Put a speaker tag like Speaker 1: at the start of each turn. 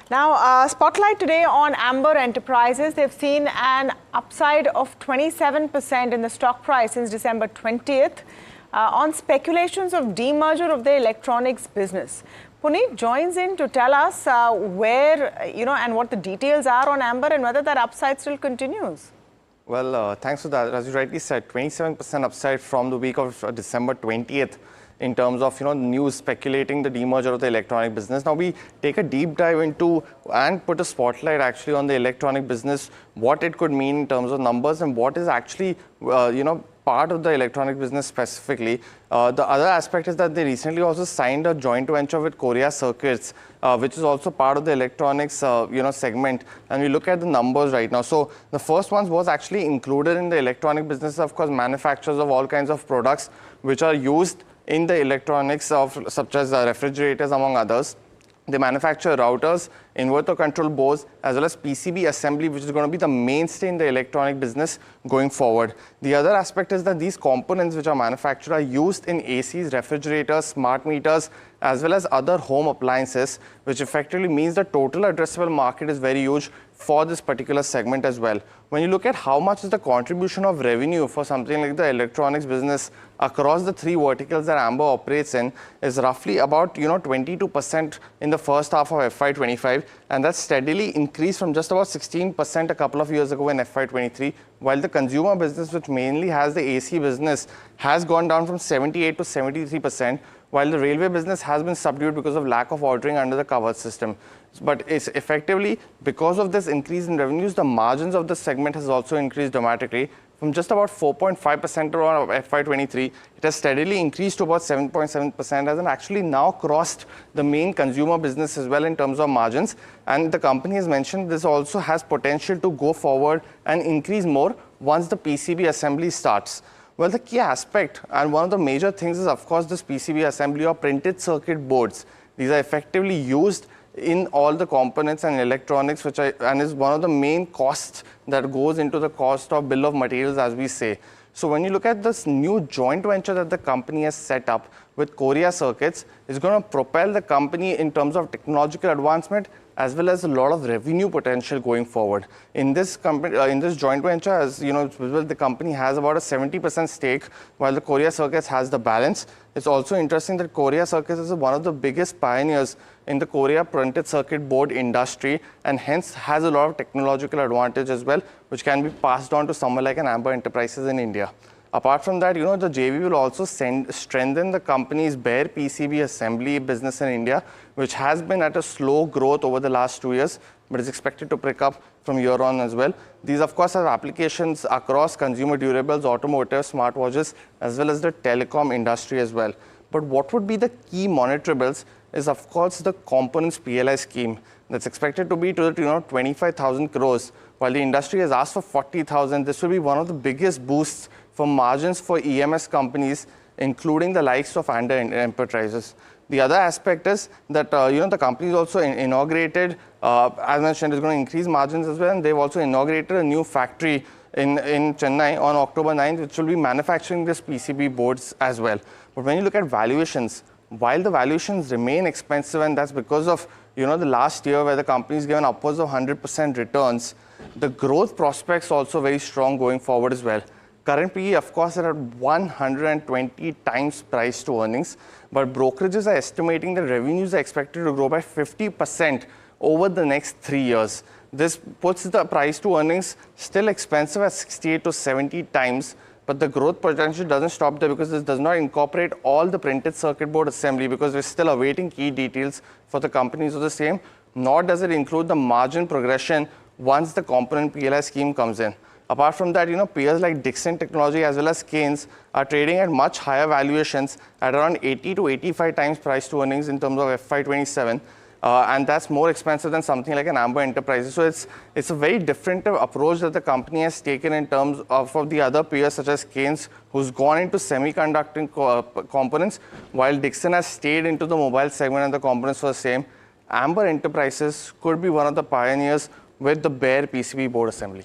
Speaker 1: Now, spotlight today on Amber Enterprises. They've seen an upside of 27% in the stock price since December 20th on speculations of demerger of the electronics business. Puneet joins in to tell us where, and what the details are on Amber and whether that upside still continues.
Speaker 2: Well, thanks for that. As you rightly said, 27% upside from the week of December 20th. In terms of news speculating the demerger of the electronic business. Now we take a deep dive into and put a spotlight actually on the electronic business, what it could mean in terms of numbers and what is actually part of the electronic business specifically. The other aspect is that they recently also signed a joint venture with Korea Circuits, which is also part of the electronics segment. And we look at the numbers right now. So the first one was actually included in the electronic business, of course, manufacturers of all kinds of products which are used in the electronics of such as refrigerators, among others. They manufacture routers, inverter control boards, as well as PCB assembly, which is going to be the mainstay in the electronic business going forward. The other aspect is that these components which are manufactured are used in ACs, refrigerators, smart meters, as well as other home appliances, which effectively means the total addressable market is very huge for this particular segment as well. When you look at how much is the contribution of revenue for something like the electronics business across the three verticals that Amber operates in is roughly about 22% in the first half of FY25, and that's steadily increased from just about 16% a couple of years ago in FY23, while the consumer business, which mainly has the AC business, has gone down from 78 to 73%, while the railway business has been subdued because of lack of ordering under the covered system. But it's effectively, because of this increase in revenues, the margins of the segment has also increased dramatically. From just about 4.5% around FY23, it has steadily increased to about 7.7% and actually now crossed the main consumer business as well in terms of margins. And the company has mentioned this also has potential to go forward and increase more once the PCB assembly starts. Well, the key aspect and one of the major things is, of course, this PCB assembly or printed circuit boards. These are effectively used in all the components and electronics, and is one of the main costs that goes into the cost of bill of materials, as we say. So when you look at this new joint venture that the company has set up with Korea Circuits, it's going to propel the company in terms of technological advancement as well as a lot of revenue potential going forward. In this joint venture, as you know, the company has about a 70% stake, while the Korea Circuits has the balance. It's also interesting that Korea Circuits is one of the biggest pioneers in the Korea printed circuit board industry, and hence has a lot of technological advantage as well, which can be passed on to someone like an Amber Enterprises in India. Apart from that, the JV will also strengthen the company's bare PCB assembly business in India, which has been at a slow growth over the last 2 years, but is expected to pick up from here on as well. These, of course, have applications across consumer durables, automotive, smartwatches, as well as the telecom industry as well. But what would be the key monitorables is, of course, the components PLI scheme that's expected to be to the 25,000 crores, while the industry has asked for 40,000. This will be one of the biggest boosts for margins for EMS companies, including the likes of Amber Enterprises. The other aspect is that the company is also inaugurated, as mentioned, is going to increase margins as well, and they've also inaugurated a new factory in Chennai on October 9th, which will be manufacturing this PCB boards as well. But when you look at valuations, while the valuations remain expensive, and that's because of the last year where the company is given upwards of 100% returns, the growth prospects also very strong going forward as well. Current PE, of course, are at 120 times price to earnings, but brokerages are estimating that revenues are expected to grow by 50% over the next 3 years. This puts the price to earnings still expensive at 68 to 70 times, but the growth potential doesn't stop there because this does not incorporate all the printed circuit board assembly, because we're still awaiting key details for the companies of the same, nor does it include the margin progression once the component PLI scheme comes in. Apart from that, peers like Dixon Technology as well as Keynes are trading at much higher valuations at around 80 to 85 times price to earnings in terms of FY27. And that's more expensive than something like an Amber Enterprises. So it's a very different approach that the company has taken in terms of the other peers such as Keynes, who's gone into semiconductor components, while Dixon has stayed into the mobile segment and the components for the same. Amber Enterprises could be one of the pioneers with the bare PCB board assembly.